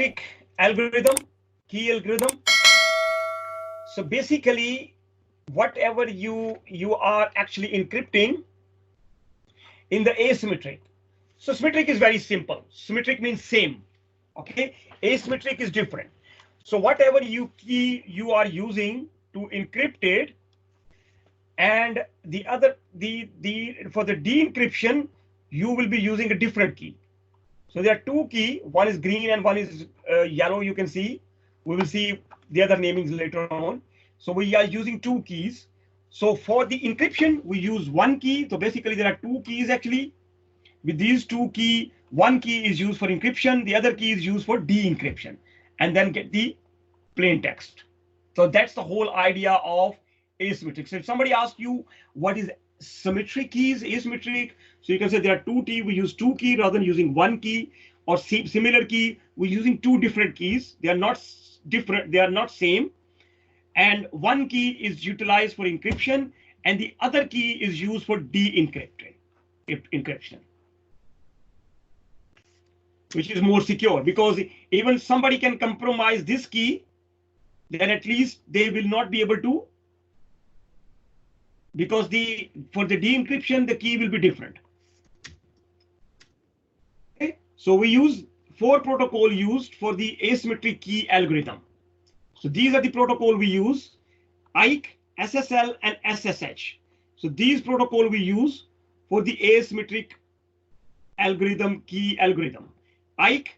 asymmetric algorithm, key algorithm. So basically, whatever you are actually encrypting in the asymmetric. So symmetric is very simple. Symmetric means same. Okay. Asymmetric is different. So whatever key you are using to encrypt it, and the other the for the de-encryption, you will be using a different key. So there are two key. One is green and one is yellow. You can see. We will see the other namings later on. So we are using two keys. So for the encryption, we use one key. So basically, there are two keys actually. With these two key, one key is used for encryption, the other key is used for de-encryption, and then get the plain text. So that's the whole idea of asymmetric. So if somebody asks you what is symmetric keys, asymmetric, so you can say there are two keys, we use two key rather than using one key, or similar key, we're using two different keys. They are not different, they are not same. And one key is utilized for encryption, and the other key is used for encryption, which is more secure, because even somebody can compromise this key, then at least they will not be able to, because for the de-encryption, the key will be different. Okay? So we use 4 protocol used for the asymmetric key algorithm. So these are the protocol we use: IKE, SSL, and SSH. So these protocol we use for the asymmetric algorithm, key algorithm. IKE,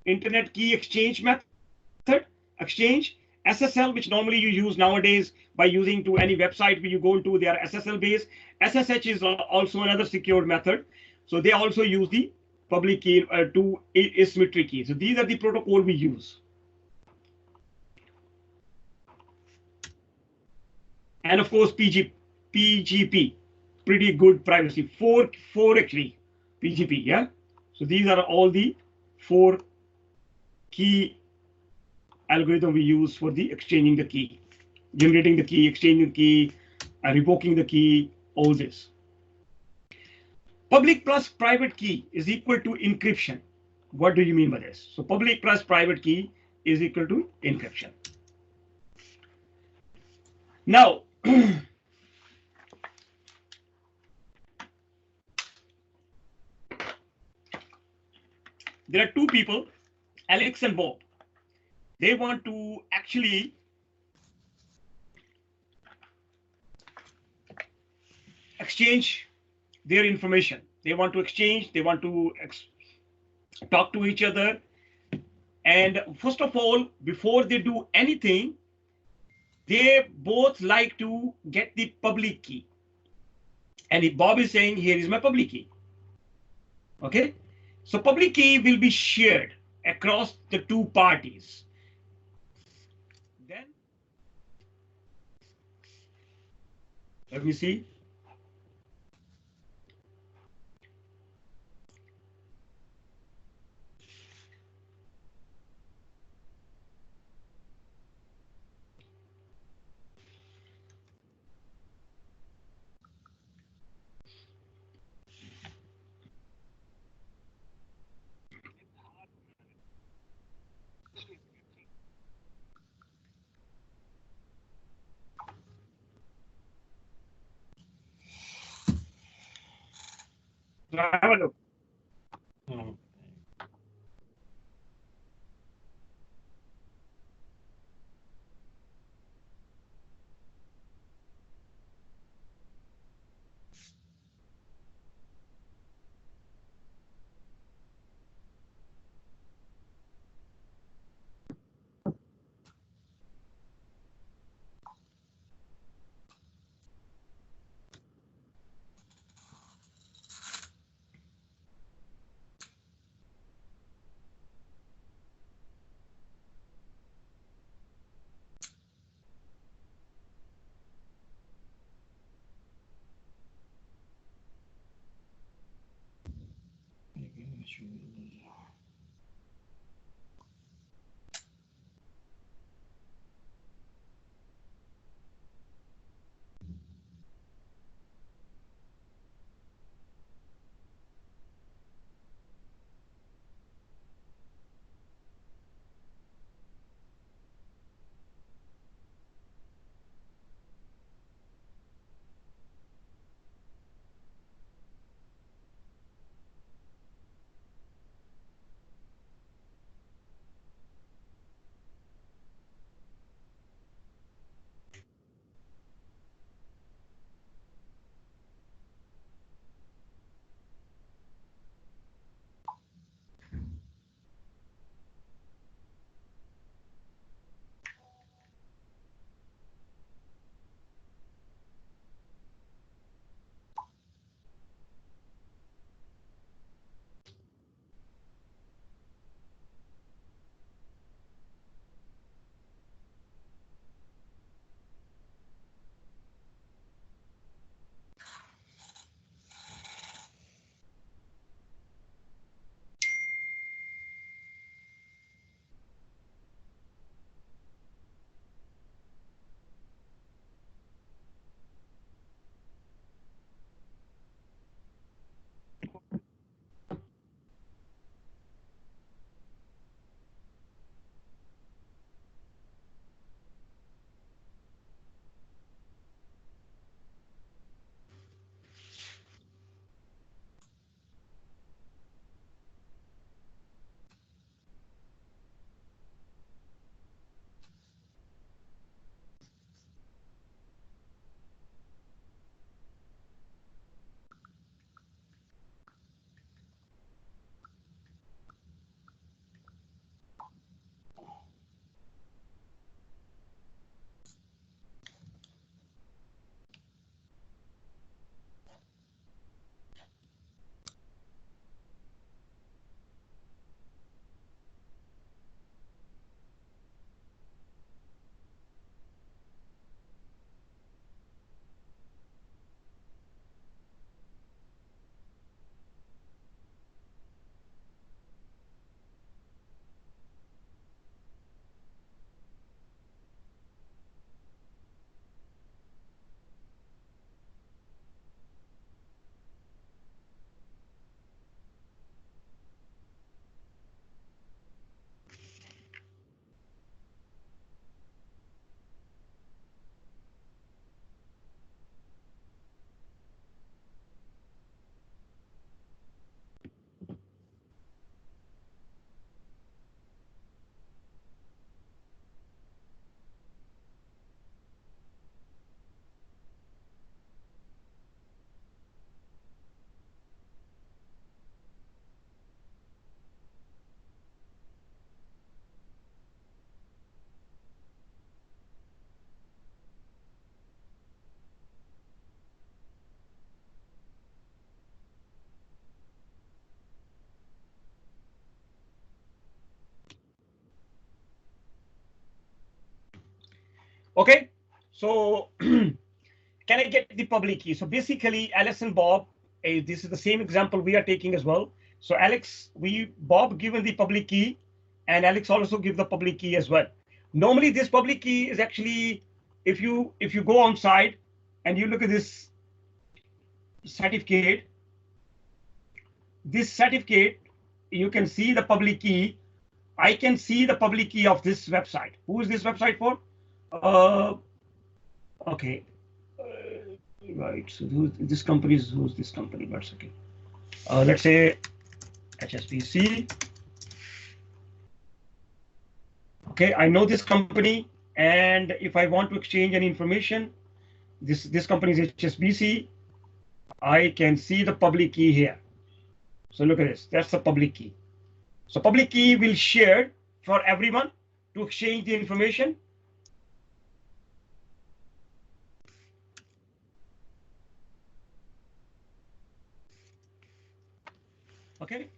Internet Key Exchange method, exchange. SSL, which normally you use nowadays by using to any website where you go into their SSL base. SSH is also another secured method. So they also use the public key to asymmetric key. So these are the protocol we use. And of course, PGP, pretty good privacy. Four actually, PGP, yeah. So these are all the 4 key algorithm we use for the exchanging the key, generating the key, exchanging the key, revoking the key, all this. Public plus private key is equal to encryption. What do you mean by this? So public plus private key is equal to encryption. Now, there are two people, Alex and Bob. They want to actually exchange their information. They want to exchange, they want to talk to each other. And first of all, before they do anything, they both like to get the public key. And if Bob is saying, here is my public key. Okay. So public key will be shared across the two parties. Then, let me see. Have a look. Okay, so can I get the public key? So basically, Alex and Bob, this is the same example we are taking as well. So Bob given the public key, and Alex also give the public key as well. Normally, this public key is actually, if you go on site and you look at certificate, this certificate, you can see the public key. I can see the public key of this website. Who is this website for? Uh, okay. Right. So this company is who's this company? That's okay. Let's say HSBC. Okay, I know this company, and if I want to exchange any information, this company is HSBC. I can see the public key here. So look at this. That's the public key. So public key will share for everyone to exchange the information. Okay.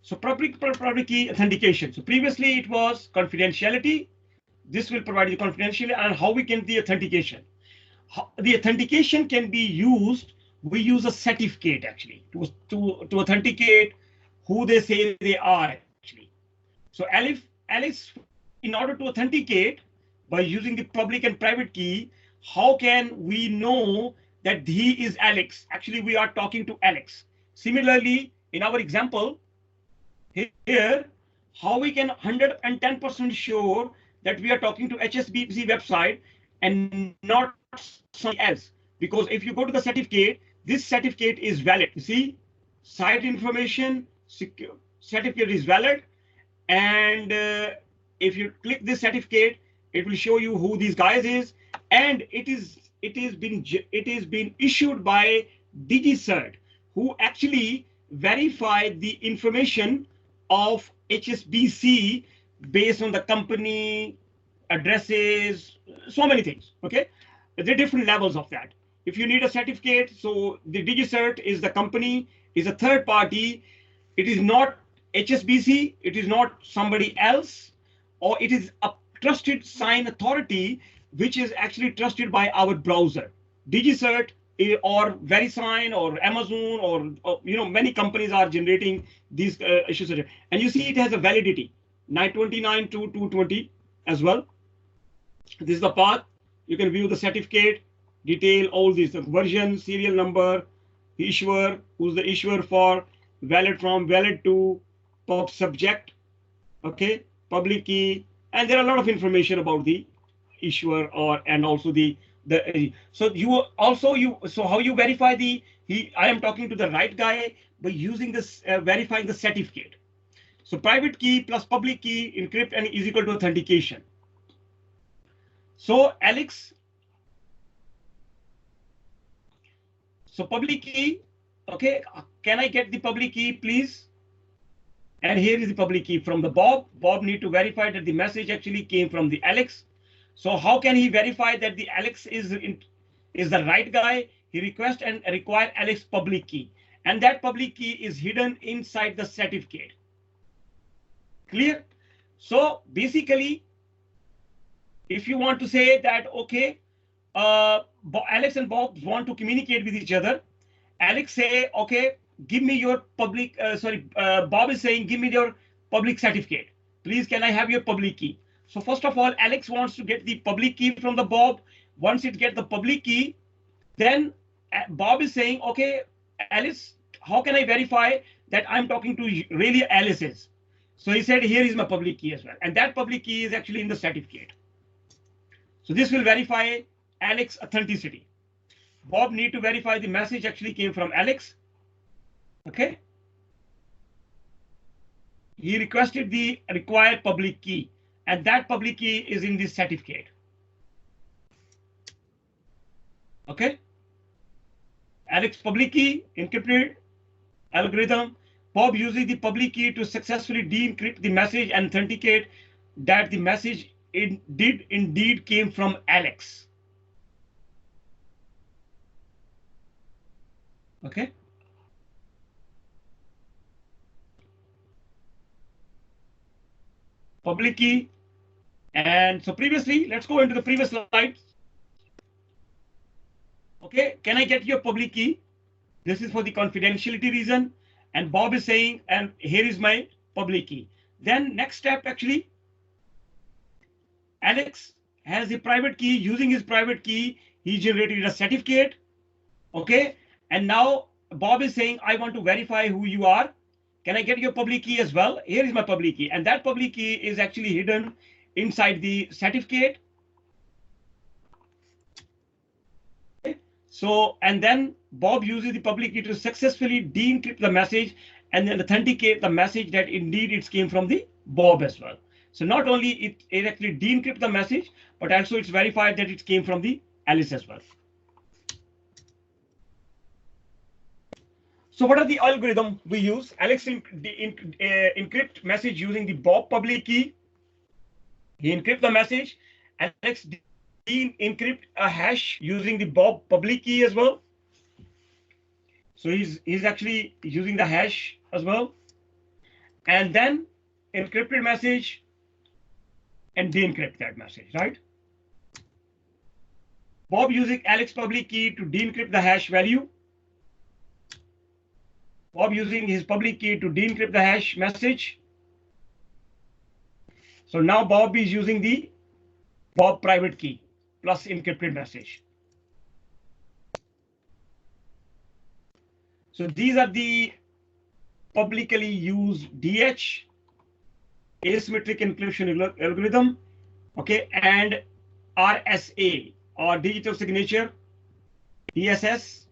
So public key authentication. So previously it was confidentiality. This will provide the confidentiality and how we get the authentication. The authentication can be used. We use a certificate actually to authenticate who they say they are actually. So Alex, in order to authenticate by using the public and private key, how can we know that he is Alex? Actually, we are talking to Alex. Similarly, in our example here, how we can 110% sure that we are talking to HSBC website and not something else. Because if you go to the certificate, this certificate is valid. You see, site information, certificate is valid. And if you click this certificate, it will show you who these guys is. And it is been issued by DigiCert, who actually verified the information of HSBC based on the company addresses, so many things. Okay, there are different levels of that. If you need a certificate, so the DigiCert is the company, is a third party. It is not HSBC, it is not somebody else, or it is a trusted sign authority, which is actually trusted by our browser. DigiCert or VeriSign or Amazon or many companies are generating these issues. And you see it has a validity, 929 to 220 as well. This is the path. You can view the certificate, detail all these, the version, serial number, issuer, who's the issuer for, valid from, valid to, pub subject, okay, public key, and there are a lot of information about the issuer and also the so how you verify I am talking to the right guy by using this verifying the certificate. So private key plus public key encrypt and is equal to authentication. So Alex, so public key, okay, can I get the public key please? And here is the public key from the Bob. Bob need to verify that the message actually came from the Alex. So how can he verify that the Alex is the right guy? He requests and require Alex public key. And that public key is hidden inside the certificate. Clear? So basically, if you want to say that, okay, Alex and Bob want to communicate with each other, Alex say, okay, give me your public, Bob is saying, give me your public certificate. Please, can I have your public key? So first of all, Alex wants to get the public key from the Bob. Once it gets the public key, then Bob is saying, okay, Alice, how can I verify that I'm talking to really Alice is? So he said, here is my public key as well. And that public key is actually in the certificate. So this will verify Alex authenticity. Bob need to verify the message actually came from Alex. Okay. He requested the required public key, and that public key is in this certificate. Okay. Alex public key, encrypted algorithm. Bob uses the public key to successfully de-encrypt the message and authenticate that the message did indeed came from Alex. Okay. Public key And so previously, let's go into the previous slide. Okay, can I get your public key? This is for the confidentiality reason. And Bob is saying, and here is my public key. Then next step, actually, Alex has the private key. Using his private key, he generated a certificate. Okay, and now Bob is saying, I want to verify who you are. Can I get your public key as well? Here is my public key. And that public key is actually hidden inside the certificate. Okay. So, and then Bob uses the public key to successfully de-encrypt the message and then authenticate the message that indeed it came from the Bob as well. So not only it actually de-encrypt the message, but also it's verified that it came from the Alice as well. So what are the algorithm we use? Alex encrypt message using the Bob public key. He encrypt the message. Alex encrypt a hash using the Bob public key as well. So he's actually using the hash as well. And then encrypted message and de-encrypt that message, right? Bob using Alex public key to de-encrypt the hash value. Bob using his public key to de-encrypt the hash message. So now Bob is using the Bob private key plus encrypted message. So these are the publicly used DH, asymmetric encryption algorithm, okay, and RSA or digital signature, DSS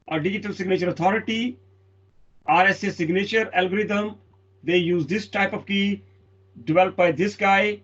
or digital signature authority, RSA signature algorithm. They use this type of key developed by this guy,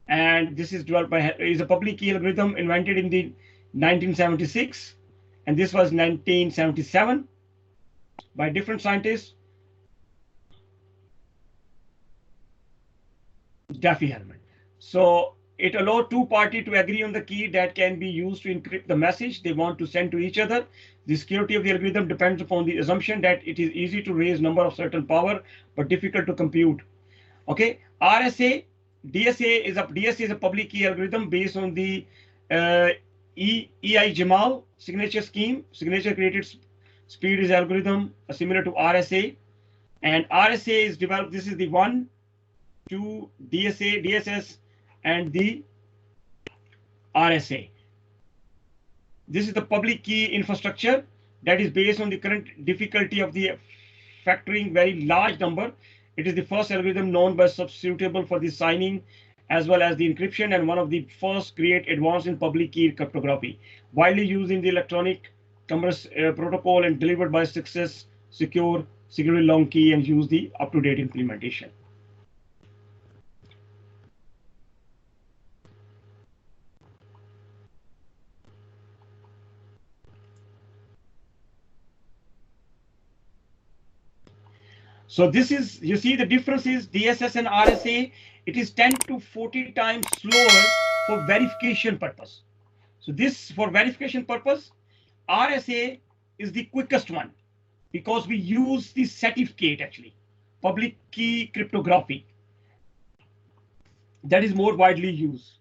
and this is developed by is a public key algorithm invented in the 1976, and this was 1977 by different scientists. Diffie-Hellman. So it allows two parties to agree on the key that can be used to encrypt the message they want to send to each other. The security of the algorithm depends upon the assumption that it is easy to raise number of certain power, but difficult to compute. Okay, DSA is a public key algorithm based on the EI Jamal signature scheme. Signature created speed is algorithm similar to RSA, and RSA is developed. This is the 1, 2, DSA, DSS, and the RSA. This is the public key infrastructure that is based on the current difficulty of the factoring very large number. It is the first algorithm known by substitutable for the signing as well as the encryption, and one of the first great advances in public key cryptography, widely used in the electronic commerce protocol and delivered by success, secure, securely long key, and use the up-to-date implementation. So this is, you see the difference is DSS and RSA, it is 10 to 40 times slower for verification purpose. So this for verification purpose, RSA is the quickest one because we use the certificate actually, public key cryptography. That is more widely used.